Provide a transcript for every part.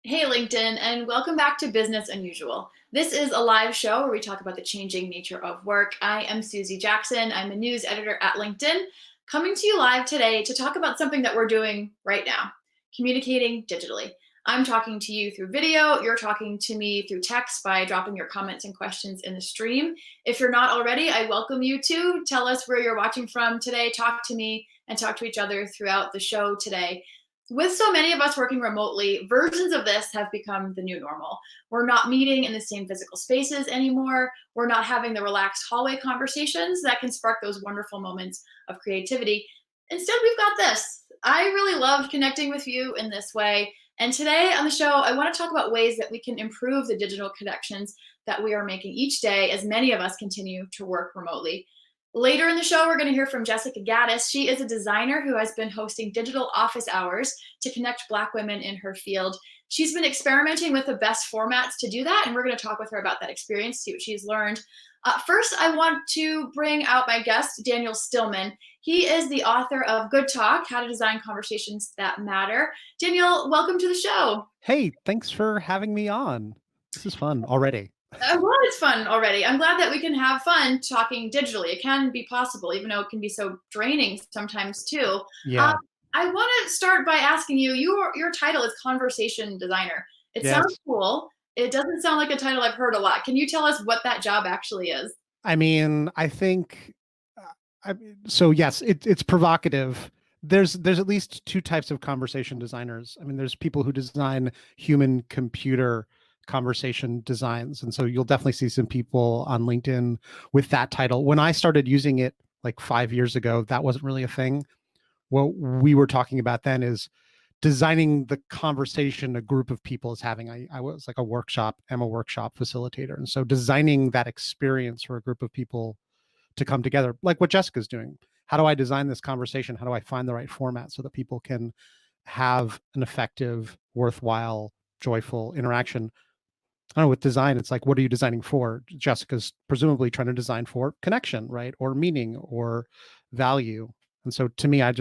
Hey, LinkedIn, and welcome back to Business Unusual. This is a live show where we talk about the changing nature of work. I am Susie Jackson. I'm a news editor at LinkedIn, coming to you live today to talk about something that we're doing right now, communicating digitally. I'm talking to you through video. You're talking to me through text by dropping your comments and questions in the stream. If you're not already, I welcome you to tell us where you're watching from today. Talk to me and talk to each other throughout the show today. With so many of us working remotely, versions of this have become the new normal. We're not meeting in the same physical spaces anymore. We're not having the relaxed hallway conversations that can spark those wonderful moments of creativity. Instead, we've got this. I really love connecting with you in this way. And today on the show, I want to talk about ways that we can improve the digital connections that we are making each day as many of us continue to work remotely. Later in the show, we're going to hear from Jessica Gaddis. She is a designer who has been hosting digital office hours to connect Black women in her field. She's been experimenting with the best formats to do that, and we're going to talk with her about that experience, see what she's learned. First, I want to bring out my guest, Daniel Stillman. He is the author of Good Talk, How to Design Conversations That Matter. Daniel, welcome to the show. Hey, thanks for having me on. This is fun already. Well, it's fun already. I'm glad that we can have fun talking digitally. It can be possible, even though it can be so draining sometimes too. Um, Yeah. I want to start by asking you. Your title is conversation designer. It sounds Yes. cool. It doesn't sound like a title I've heard a lot. Can you tell us what that job actually is? I mean, I think so yes, it's provocative. There's at least two types of conversation designers. I mean, there's people who design human computer conversation designs. And so you'll definitely see some people on LinkedIn with that title. When I started using it like 5 years ago, that wasn't really a thing. What we were talking about then is designing the conversation a group of people is having. I was like I'm a workshop facilitator. And so designing that experience for a group of people to come together, like what Jessica's doing. How do I design this conversation? How do I find the right format so that people can have an effective, worthwhile, joyful interaction? I don't know, with design, it's like, what are you designing for? Jessica's presumably trying to design for connection, right? Or meaning or value. And so to me, I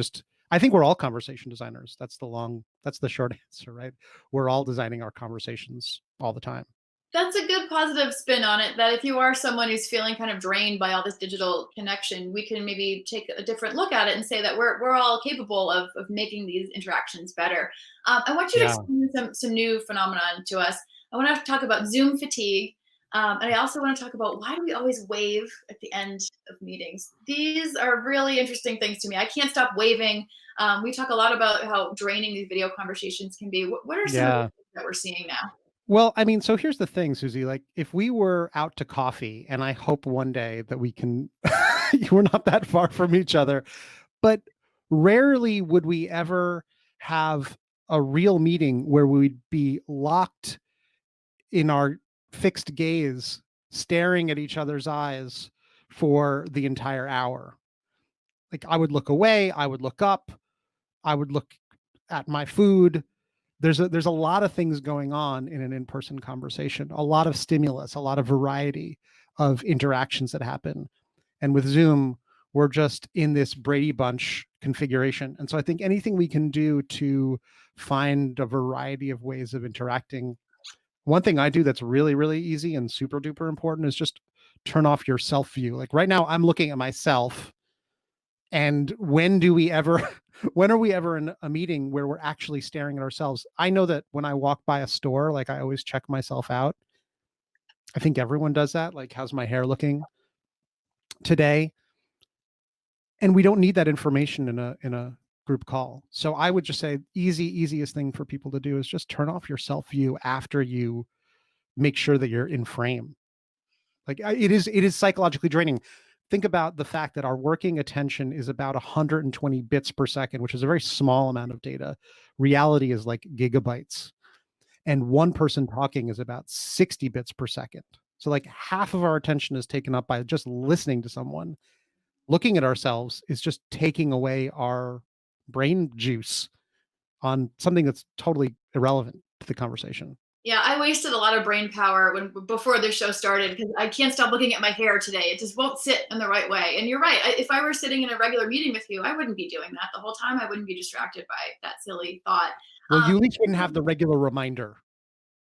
think we're all conversation designers. That's the short answer, right? We're all designing our conversations all the time. That's a good positive spin on it. That if you are someone who's feeling kind of drained by all this digital connection, we can maybe take a different look at it and say that we're all capable of making these interactions better. I want you to Yeah. explain some new phenomenon to us. I want to talk about Zoom fatigue, and I also want to talk about why do we always wave at the end of meetings. These are really interesting things to me. I can't stop waving. We talk a lot about how draining these video conversations can be. What are some of the Yeah. things that we're seeing now? Well, I mean, so here's the thing, Susie. Like, if we were out to coffee, and I hope one day that we can, we're not that far from each other, but rarely would we ever have a real meeting where we'd be locked in our fixed gaze, staring at each other's eyes for the entire hour. Like, I would look away, I would look up, I would look at my food. There's a lot of things going on in an in-person conversation, a lot of stimulus, a lot of variety of interactions that happen. And with Zoom, we're just in this Brady Bunch configuration. And so I think anything we can do to find a variety of ways of interacting. One thing I do that's really, really easy and super duper important is just turn off your self view. Like right now, I'm looking at myself. And when do we ever, when are we ever in a meeting where we're actually staring at ourselves? I know that when I walk by a store, like I always check myself out. I think everyone does that. Like, how's my hair looking today? And we don't need that information in a group call. So I would just say easiest thing for people to do is just turn off your self view after you make sure that you're in frame. Like it is psychologically draining. Think about the fact that our working attention is about 120 bits per second, which is a very small amount of data. Reality is like gigabytes. And one person talking is about 60 bits per second. So like half of our attention is taken up by just listening to someone. Looking at ourselves is just taking away our brain juice on something that's totally irrelevant to the conversation. Yeah, I wasted a lot of brain power when before this show started because I can't stop looking at my hair today. It just won't sit in the right way. And you're right. If I were sitting in a regular meeting with you, I wouldn't be doing that the whole time. I wouldn't be distracted by that silly thought. Well, Um, you at least wouldn't have the regular reminder.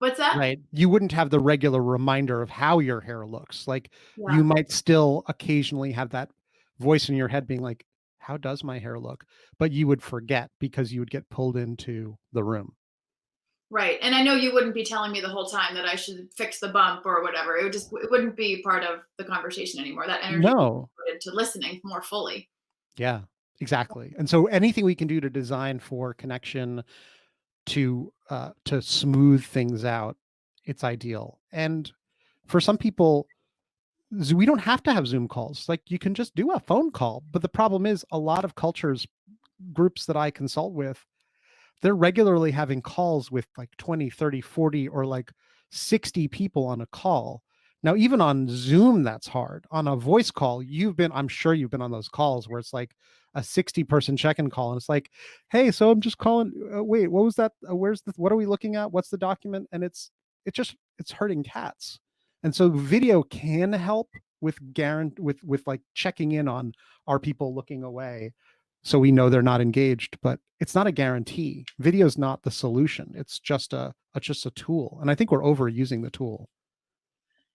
What's that? right? You wouldn't have the regular reminder of how your hair looks. Like you Yeah. might still occasionally have that voice in your head being like, how does my hair look? But you would forget because you would get pulled into the room. Right. And I know you wouldn't be telling me the whole time that I should fix the bump or whatever. It wouldn't be part of the conversation anymore. That energy would No. be put into listening more fully. Yeah, exactly. And so anything we can do to design for connection to smooth things out, it's ideal. And for some people, we don't have to have Zoom calls. Like you can just do a phone call. But the problem is a lot of cultures, groups that I consult with, they're regularly having calls with like 20, 30, 40, or like 60 people on a call. Now, even on Zoom, that's hard. On a voice call, I'm sure you've been on those calls where it's like a 60-person check-in call. And it's like, hey, so I'm just calling. Wait, what was that? What are we looking at? What's the document? And it's hurting cats. And so video can help with with like checking in on, are people looking away, so we know they're not engaged, but it's not a guarantee. Video is not the solution. It's just a tool. And I think we're overusing the tool.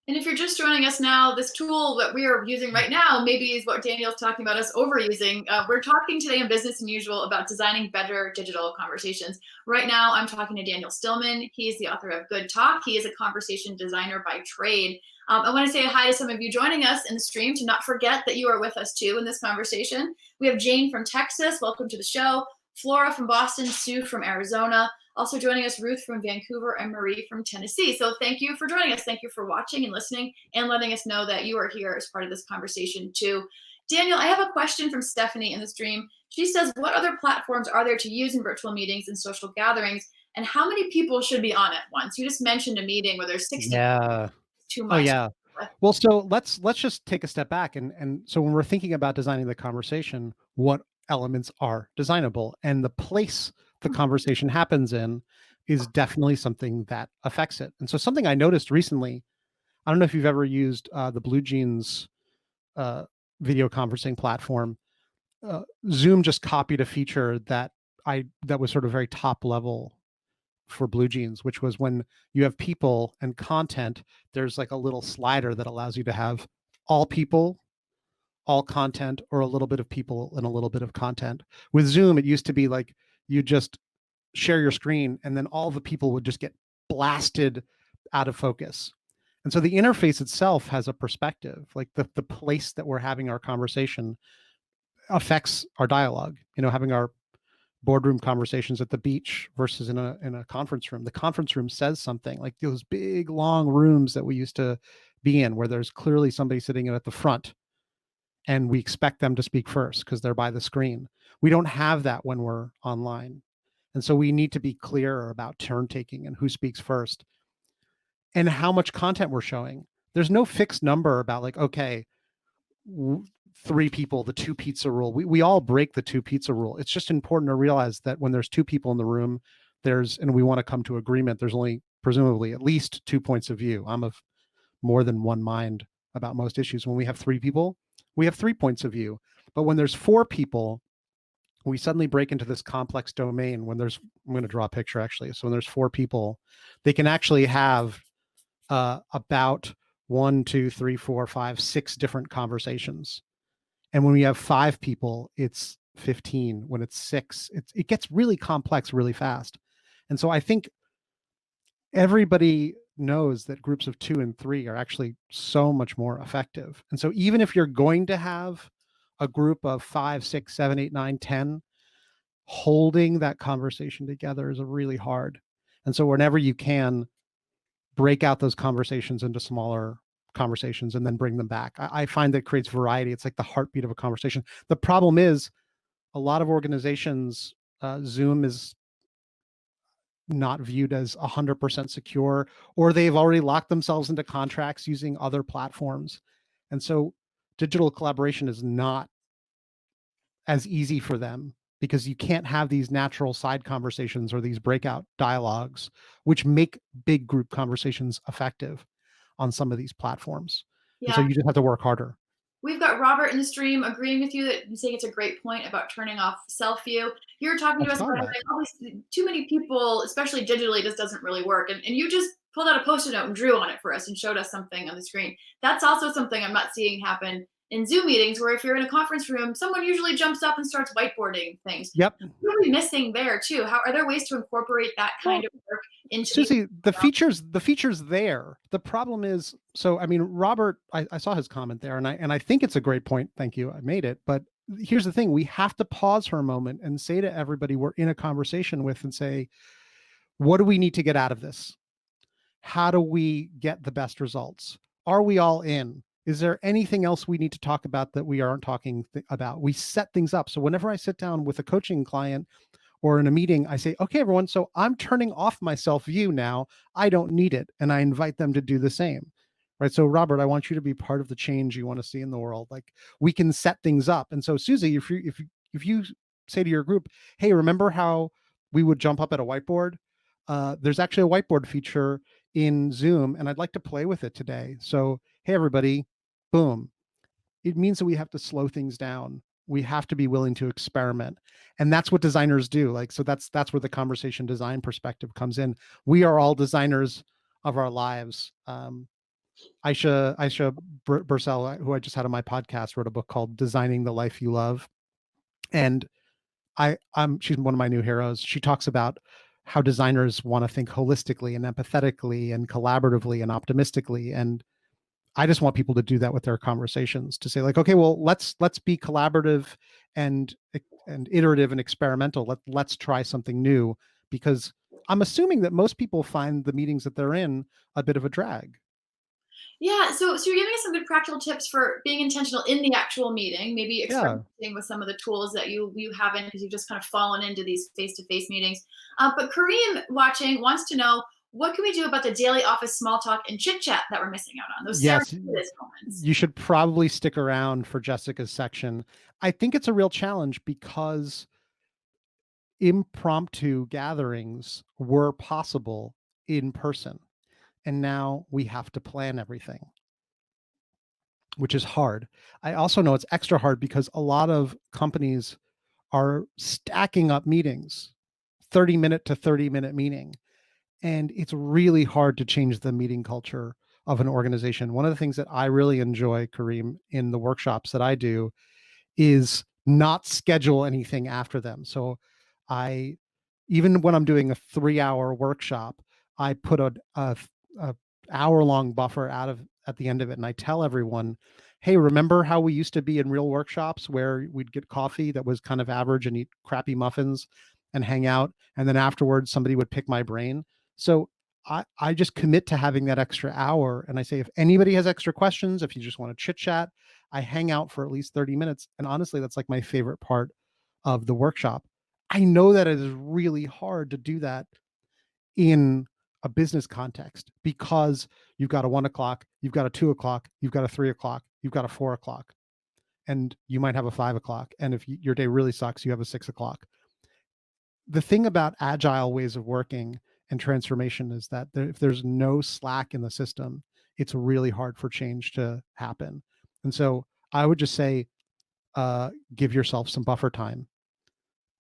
And if you're just joining us now, this tool that we are using right now maybe is what Daniel's talking about us overusing. We're talking today in Business and Usual about designing better digital conversations. Right now, I'm talking to Daniel Stillman. He's the author of Good Talk. He is a conversation designer by trade. I want to say hi to some of you joining us in the stream, to not forget that you are with us too in this conversation. We have Jane from Texas. Welcome to the show. Flora from Boston, Sue from Arizona. Also joining us, Ruth from Vancouver and Marie from Tennessee. So thank you for joining us. Thank you for watching and listening and letting us know that you are here as part of this conversation too. Daniel, I have a question from Stephanie in the stream. She says, what other platforms are there to use in virtual meetings and social gatherings? And how many people should be on at once? You just mentioned a meeting where there's 60 people. Yeah. Too Oh much. yeah. Well, so let's just take a step back, and so when we're thinking about designing the conversation, what elements are designable, and the place the conversation happens in is definitely something that affects it. And so something I noticed recently, I don't know if you've ever used the Blue Jeans uh, video conferencing platform. Zoom just copied a feature that was sort of very top level for Blue Jeans, which was when you have people and content, there's like a little slider that allows you to have all people, all content, or a little bit of people and a little bit of content. With Zoom, it used to be like you just share your screen and then all the people would just get blasted out of focus. And so the interface itself has a perspective, like the place that we're having our conversation affects our dialogue. Having our boardroom conversations at the beach versus in a conference room. The conference room says something, like those big long rooms that we used to be in, where there's clearly somebody sitting at the front and we expect them to speak first because they're by the screen. We don't have that when we're online. And so we need to be clearer about turn taking and who speaks first and how much content we're showing. There's no fixed number about like, okay, three people, the two pizza rule. We all break the two pizza rule. It's just important to realize that when there's two people in the room, and we want to come to agreement, there's only presumably at least 2 points of view. I'm of more than one mind about most issues. When we have three people, we have 3 points of view. But when there's four people, we suddenly break into this complex domain. I'm going to draw a picture actually. So when there's four people, they can actually have about 1, 2, 3, 4, 5, 6 different conversations. And when we have 5 people, it's 15. When it's 6, it gets really complex really fast. And so I think everybody knows that groups of 2 and 3 are actually so much more effective. And so even if you're going to have a group of 5, 6, 7, 8, 9, 10, holding that conversation together is really hard. And so whenever you can, break out those conversations into smaller conversations and then bring them back. I find that creates variety. It's like the heartbeat of a conversation. The problem is a lot of organizations, Zoom is not viewed as 100% secure, or they've already locked themselves into contracts using other platforms. And so digital collaboration is not as easy for them because you can't have these natural side conversations or these breakout dialogues, which make big group conversations effective on some of these platforms. And so Yeah. you just have to work harder. We've got Robert in the stream agreeing with you that saying it's a great point about turning off self-view. You're talking I to us saw about that. like always too many people, especially digitally, just doesn't really work. And you just pulled out a post-it note and drew on it for us and showed us something on the screen. That's also something I'm not seeing happen in Zoom meetings, where if you're in a conference room, someone usually jumps up and starts whiteboarding things. Yep. What are we missing there too? How are there ways to incorporate that Well, kind of work into these? Susie, the features there. The problem is, so I mean, Robert, I saw his comment there, and I think it's a great point. Thank you. I made it. But here's the thing: we have to pause for a moment and say to everybody we're in a conversation with, and say, what do we need to get out of this? How do we get the best results? Are we all in? Is there anything else we need to talk about that we aren't talking about? We set things up. So whenever I sit down with a coaching client or in a meeting, I say, okay, everyone, so I'm turning off my self view now. I don't need it. And I invite them to do the same. Right. So, Robert, I want you to be part of the change you want to see in the world. Like, we can set things up. And so, Susie, if you say to your group, hey, remember how we would jump up at a whiteboard? There's actually a whiteboard feature in Zoom, and I'd like to play with it today. So, hey, everybody, boom. It means that we have to slow things down. We have to be willing to experiment. And that's what designers do. Like, so that's where the conversation design perspective comes in. We are all designers of our lives. Aisha Bursell, who I just had on my podcast, wrote a book called Designing the Life You Love. And she's one of my new heroes. She talks about how designers want to think holistically and empathetically and collaboratively and optimistically. And I just want people to do that with their conversations, to say like, okay, well, let's be collaborative and iterative and experimental. Let's try something new, because I'm assuming that most people find the meetings that they're in a bit of a drag. Yeah, so you're giving us some good practical tips for being intentional in the actual meeting, maybe Yeah. experimenting with some of the tools that you haven't, because you've just kind of fallen into these face-to-face meetings. But Kareem watching wants to know, what can we do about the daily office small talk and chit chat that we're missing out on? Those Yes. serendipitous moments. You should probably stick around for Jessica's section. I think it's a real challenge because impromptu gatherings were possible in person. And now we have to plan everything, which is hard. I also know it's extra hard because a lot of companies are stacking up meetings, 30-minute to 30-minute meeting. And it's really hard to change the meeting culture of an organization. One of the things that I really enjoy, Kareem, in the workshops that I do is not schedule anything after them. So I, even when I'm doing a 3-hour workshop, I put a hour-long buffer out of at the end of it, and I tell everyone, hey, remember how we used to be in real workshops where we'd get coffee that was kind of average and eat crappy muffins and hang out, and then afterwards somebody would pick my brain. So I just commit to having that extra hour, and I say, if anybody has extra questions, if you just want to chit chat, I hang out for at least 30 minutes. And honestly, that's like my favorite part of the workshop. I know that it is really hard to do that in a business context, because you've got a 1 o'clock, you've got a 2 o'clock, you've got a 3 o'clock, you've got a 4 o'clock, and you might have a 5 o'clock. And if your day really sucks, you have a 6 o'clock. The thing about agile ways of working and transformation is that if there's no slack in the system, it's really hard for change to happen. And so I would just say, give yourself some buffer time.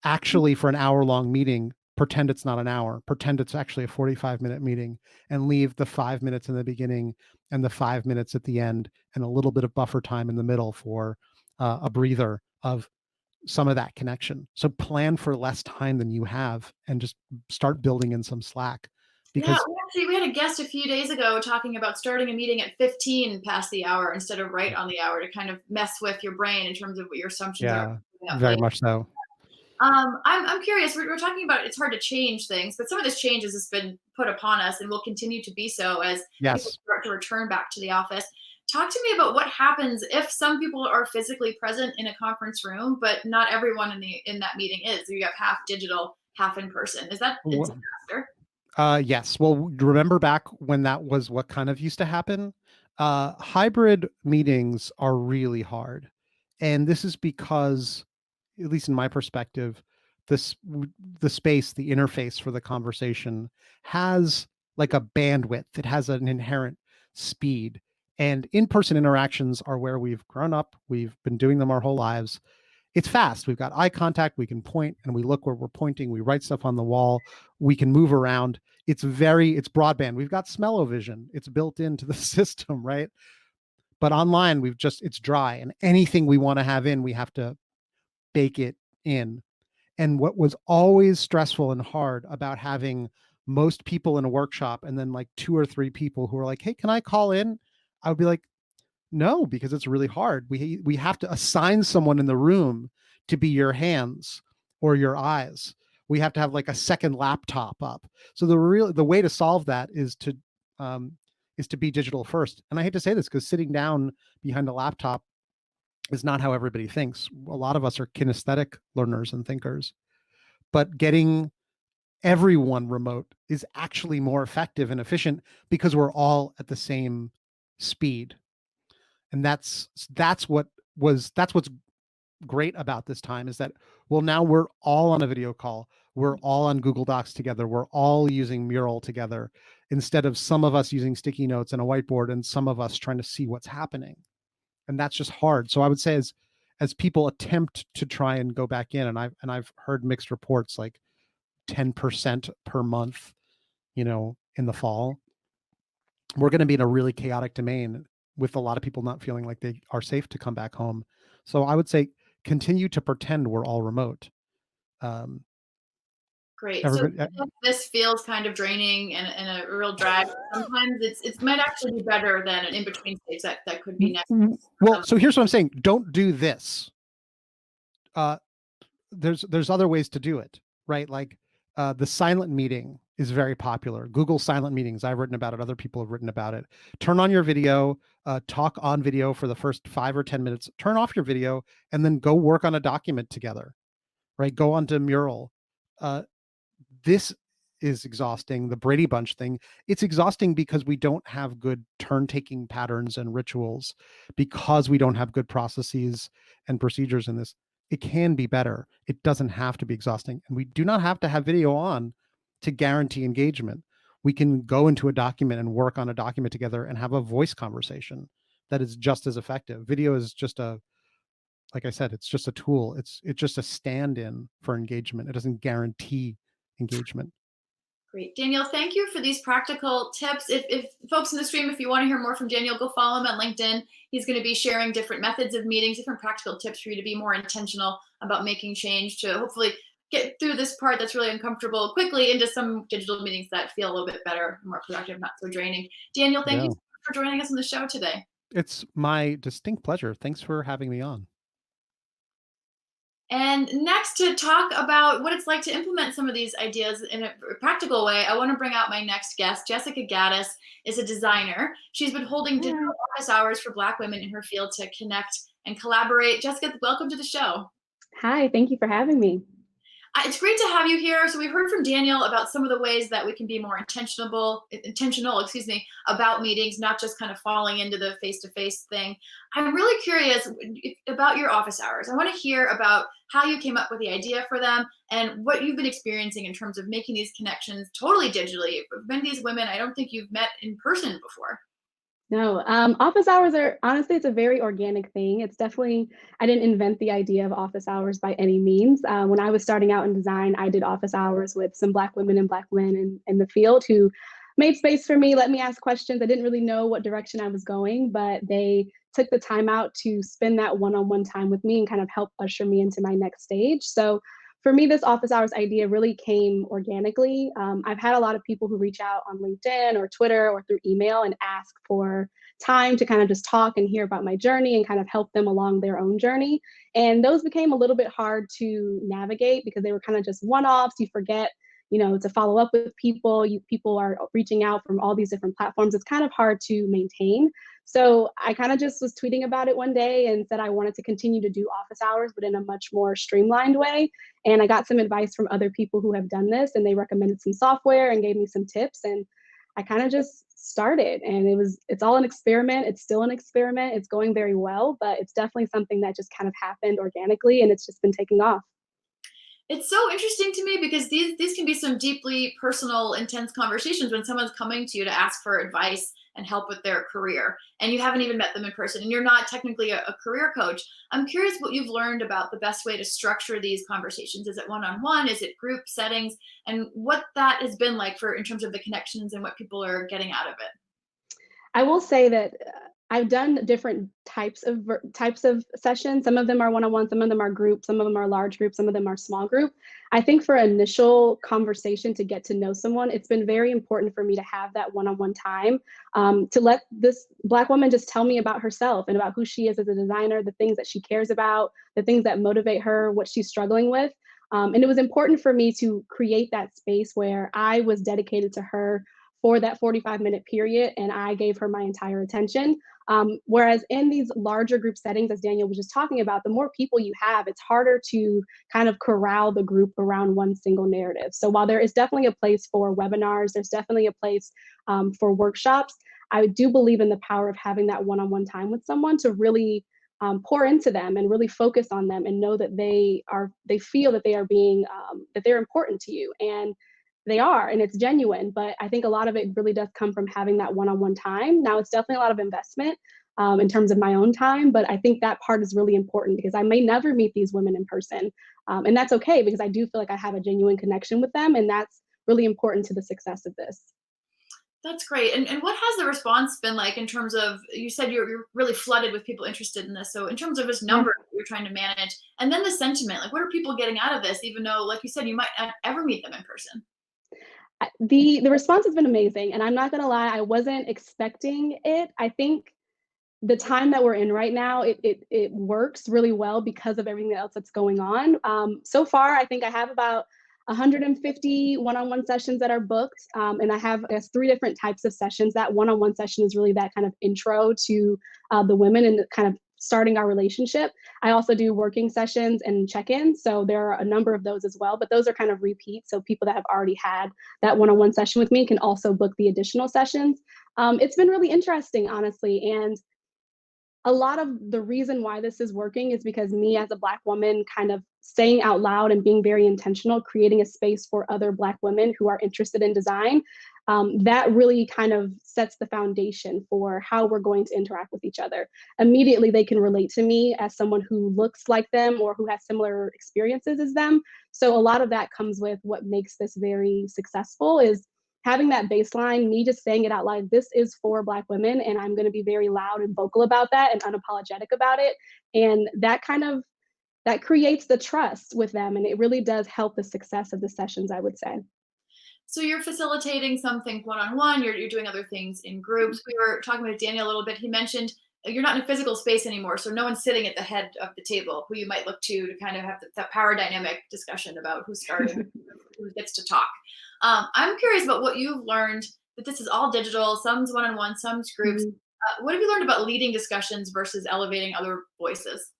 Actually, for an hour-long meeting, pretend it's not an hour. Pretend it's actually a 45-minute meeting, and leave the 5 minutes in the beginning and the 5 minutes at the end, and a little bit of buffer time in the middle for a breather of some of that connection. So plan for less time than you have, and just start building in some slack, Yeah, because we had a guest a few days ago talking about starting a meeting at 15 past the hour instead of right on the hour, to kind of mess with your brain in terms of what your assumptions are yeah, coming up very later. much so. I'm curious. We're talking about it's hard to change things, but some of this change has been put upon us and will continue to be so as people Yes. start to return back to the office. Talk to me about what happens if some people are physically present in a conference room, but not everyone in that meeting is. You have half digital, half in person. Is that a Wha- disaster? Yes. Well, remember back when that was what kind of used to happen? Hybrid meetings are really hard. And this is because, at least in my perspective, this the space, the interface for the conversation has like a bandwidth. It has an inherent speed. And in-person interactions are where we've grown up. We've been doing them our whole lives. It's fast. We've got eye contact. We can point and we look where we're pointing. We write stuff on the wall. We can move around. It's broadband. We've got smell-o-vision. It's built into the system, right? But online, it's dry, and anything we want to have in, we have to bake it in. And what was always stressful and hard about having most people in a workshop and then like 2 or 3 people who are like, hey, can I call in? I would be like, no, because it's really hard. We have to assign someone in the room to be your hands or your eyes. We have to have like a second laptop up. So the way to solve that is to be digital first. And I hate to say this because sitting down behind a laptop is not how everybody thinks. A lot of us are kinesthetic learners and thinkers, but getting everyone remote is actually more effective and efficient because we're all at the same speed. And that's what's great about this time is that, well, now we're all on a video call. We're all on Google Docs together. We're all using Mural together instead of some of us using sticky notes and a whiteboard and some of us trying to see what's happening. And that's just hard. So I would say as people attempt to try and go back in, and I've heard mixed reports, like 10% per month, in the fall, we're going to be in a really chaotic domain with a lot of people not feeling like they are safe to come back home. So I would say continue to pretend we're all remote. Great. So Everybody, if this feels kind of draining and a real drag, sometimes it might actually be better than an in-between stage that could be next. well, so here's what I'm saying. Don't do this. There's other ways to do it, right? Like the silent meeting is very popular. Google silent meetings. I've written about it. Other people have written about it. Turn on your video, talk on video for the first 5 or 10 minutes, turn off your video, and then go work on a document together, right? Go onto Mural. This is exhausting. The Brady Bunch thing, it's exhausting because we don't have good turn-taking patterns and rituals, because we don't have good processes and procedures in this. It can be better. It doesn't have to be exhausting. And we do not have to have video on to guarantee engagement. We can go into a document and work on a document together and have a voice conversation that is just as effective. Video is just like I said, it's just a tool. It's just a stand-in for engagement. It doesn't guarantee engagement. Great. Daniel, thank you for these practical tips. If folks in the stream, if you want to hear more from Daniel, go follow him on LinkedIn. He's going to be sharing different methods of meetings, different practical tips for you to be more intentional about making change, to hopefully get through this part that's really uncomfortable quickly into some digital meetings that feel a little bit better, more productive, not so draining. Daniel, thank you so much for joining us on the show today. It's my distinct pleasure. Thanks for having me on. And next, to talk about what it's like to implement some of these ideas in a practical way, I want to bring out my next guest. Jessica Gaddis is a designer. She's been holding digital office hours for Black women in her field to connect and collaborate. Jessica, welcome to the show. Hi, thank you for having me. It's great to have you here. So we heard from Daniel about some of the ways that we can be more intentional, about meetings, not just kind of falling into the face-to-face thing. I'm really curious about your office hours. I want to hear about how you came up with the idea for them and what you've been experiencing in terms of making these connections totally digitally. Many of these women, I don't think you've met in person before. No, office hours are, honestly, it's a very organic thing. It's definitely, I didn't invent the idea of office hours by any means. When I was starting out in design, I did office hours with some Black women and Black men in the field who made space for me, let me ask questions. I didn't really know what direction I was going, but they took the time out to spend that one-on-one time with me and kind of help usher me into my next stage. So for me, this office hours idea really came organically. I've had a lot of people who reach out on LinkedIn or Twitter or through email and ask for time to kind of just talk and hear about my journey and kind of help them along their own journey. And those became a little bit hard to navigate because they were kind of just one-offs. You forget, to follow up with people. People are reaching out from all these different platforms. It's kind of hard to maintain. So I kind of just was tweeting about it one day and said I wanted to continue to do office hours, but in a much more streamlined way. And I got some advice from other people who have done this, and they recommended some software and gave me some tips. And I kind of just started, and it's all an experiment. It's still an experiment. It's going very well, but it's definitely something that just kind of happened organically, and it's just been taking off. It's so interesting to me because these can be some deeply personal, intense conversations when someone's coming to you to ask for advice and help with their career, and you haven't even met them in person, and you're not technically a career coach. I'm curious what you've learned about the best way to structure these conversations. Is it one-on-one? Is it group settings? And what that has been like for in terms of the connections and what people are getting out of it. I will say that I've done different types of sessions. Some of them are one-on-one, some of them are group, some of them are large group, some of them are small group. I think for initial conversation to get to know someone, it's been very important for me to have that one-on-one time, to let this Black woman just tell me about herself and about who she is as a designer, the things that she cares about, the things that motivate her, what she's struggling with. And it was important for me to create that space where I was dedicated to her for that 45-minute period, and I gave her my entire attention. Whereas in these larger group settings, as Daniel was just talking about, the more people you have, it's harder to kind of corral the group around one single narrative. So while there is definitely a place for webinars, there's definitely a place for workshops, I do believe in the power of having that one-on-one time with someone to really pour into them and really focus on them and know that they feel that they are being that they're important to you. And they are, and it's genuine, but I think a lot of it really does come from having that one-on-one time. Now, it's definitely a lot of investment in terms of my own time, but I think that part is really important because I may never meet these women in person. And that's okay because I do feel like I have a genuine connection with them, and that's really important to the success of this. That's great. And what has the response been like in terms of, you said you're really flooded with people interested in this. So in terms of this Yeah. number that you're trying to manage, and then the sentiment, like what are people getting out of this, even though, like you said, you might not ever meet them in person? The response has been amazing, and I'm not gonna lie, I wasn't expecting it. I think the time that we're in right now, it works really well because of everything else that's going on. So far, I think I have about 150 one-on-one sessions that are booked, and I have, I guess, 3 different types of sessions. That one-on-one session is really that kind of intro to the women and kind of starting our relationship. I also do working sessions and check-ins, so there are a number of those as well, but those are kind of repeats, so people that have already had that one-on-one session with me can also book the additional sessions. It's been really interesting, honestly, and a lot of the reason why this is working is because me as a Black woman kind of saying out loud and being very intentional, creating a space for other Black women who are interested in design, that really kind of sets the foundation for how we're going to interact with each other. Immediately, they can relate to me as someone who looks like them or who has similar experiences as them. So a lot of that comes with what makes this very successful is having that baseline, me just saying it out loud, this is for Black women, and I'm gonna be very loud and vocal about that and unapologetic about it. And that kind of that creates the trust with them, and it really does help the success of the sessions, I would say. So you're facilitating some things one-on-one, you're doing other things in groups. We were talking with Daniel a little bit. He mentioned you're not in a physical space anymore, so no one's sitting at the head of the table who you might look to kind of have that power dynamic discussion about who's starting, who gets to talk. I'm curious about what you've learned that this is all digital, some's one-on-one, some's groups. Mhm. What have you learned about leading discussions versus elevating other voices?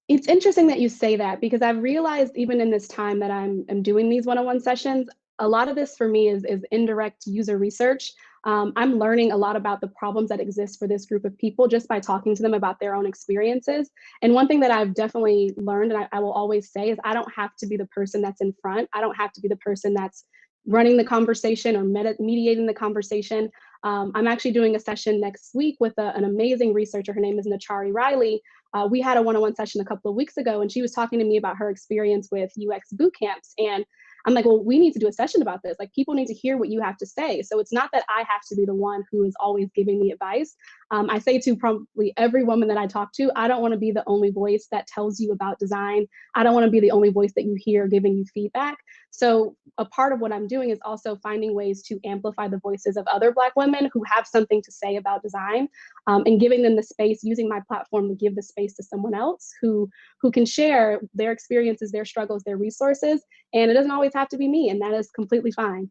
It's interesting that you say that because I've realized even in this time that I'm doing these one-on-one sessions, a lot of this for me is indirect user research. I'm learning a lot about the problems that exist for this group of people just by talking to them about their own experiences. And one thing that I've definitely learned, and I will always say, is I don't have to be the person that's in front. I don't have to be the person that's running the conversation or mediating the conversation. I'm actually doing a session next week with an amazing researcher. Her name is Nachari Riley. We had a one-on-one session a couple of weeks ago, and she was talking to me about her experience with UX boot camps. And I'm like, well, we need to do a session about this. Like, people need to hear what you have to say. So it's not that I have to be the one who is always giving the advice. I say to probably every woman that I talk to, I don't want to be the only voice that tells you about design. I don't want to be the only voice that you hear giving you feedback. So a part of what I'm doing is also finding ways to amplify the voices of other Black women who have something to say about design, and giving them the space, using my platform to give the space to someone else who can share their experiences, their struggles, their resources. And it doesn't always have to be me, and that is completely fine.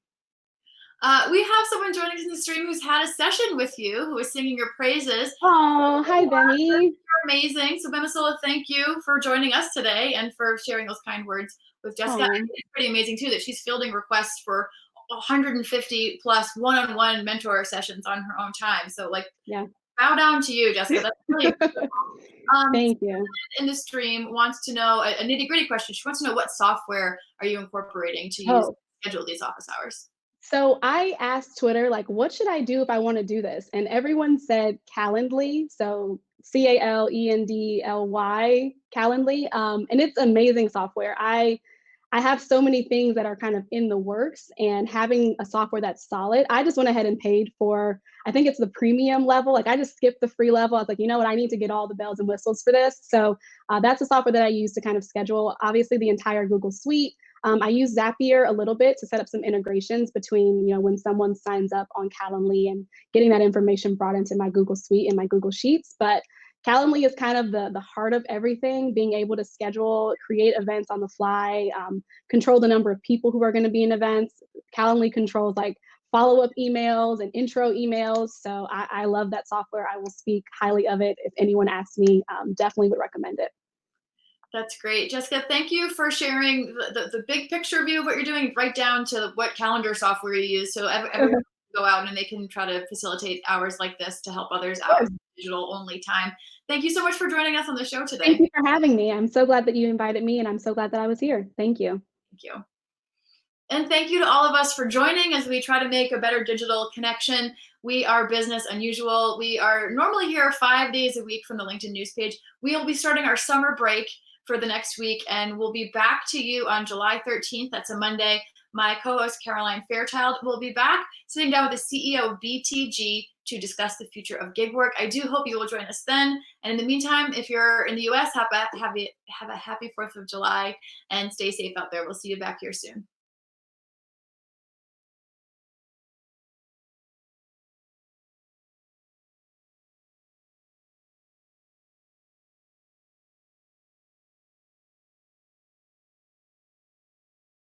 We have someone joining us in the stream who's had a session with you, who is singing your praises. Oh, hi, Benny. You're amazing. So, Bemisula, thank you for joining us today and for sharing those kind words with Jessica. I Oh, think it's pretty amazing, too, that she's fielding requests for 150 plus one-on-one mentor sessions on her own time. So, like, yeah. bow down to you, Jessica. That's really Thank you. in the stream wants to know a nitty-gritty question. She wants to know what software are you incorporating to use to Oh, schedule these office hours? so I asked Twitter, like, what should I do if I want to do this? And everyone said Calendly. So Calendly, Calendly. And it's amazing software. I have so many things that are kind of in the works, and having a software that's solid, I just went ahead and paid for, I think it's the premium level. Like I just skipped the free level. I was like, you know what, I need to get all the bells and whistles for this. So that's the software that I use to kind of schedule, obviously, the entire Google Suite. I use Zapier a little bit to set up some integrations between, when someone signs up on Calendly and getting that information brought into my Google Suite and my Google Sheets. But Calendly is kind of the heart of everything, being able to schedule, create events on the fly, control the number of people who are going to be in events. Calendly controls like follow-up emails and intro emails. So I love that software. I will speak highly of it. If anyone asks me, definitely would recommend it. That's great. Jessica, thank you for sharing the big picture view of what you're doing, right down to what calendar software you use. So everyone can go out and they can try to facilitate hours like this to help others out with digital only time. Thank you so much for joining us on the show today. Thank you for having me. I'm so glad that you invited me, and I'm so glad that I was here. Thank you. Thank you. And thank you to all of us for joining as we try to make a better digital connection. We are Business Unusual. We are normally here 5 days a week from the LinkedIn news page. We will be starting our summer break for the next week, and we'll be back to you on July 13th. That's a Monday. My co-host Caroline Fairchild will be back sitting down with the CEO of BTG to discuss the future of gig work. I do hope you will join us then. And in the meantime, if you're in the US, have a happy 4th of July and stay safe out there. We'll see you back here soon.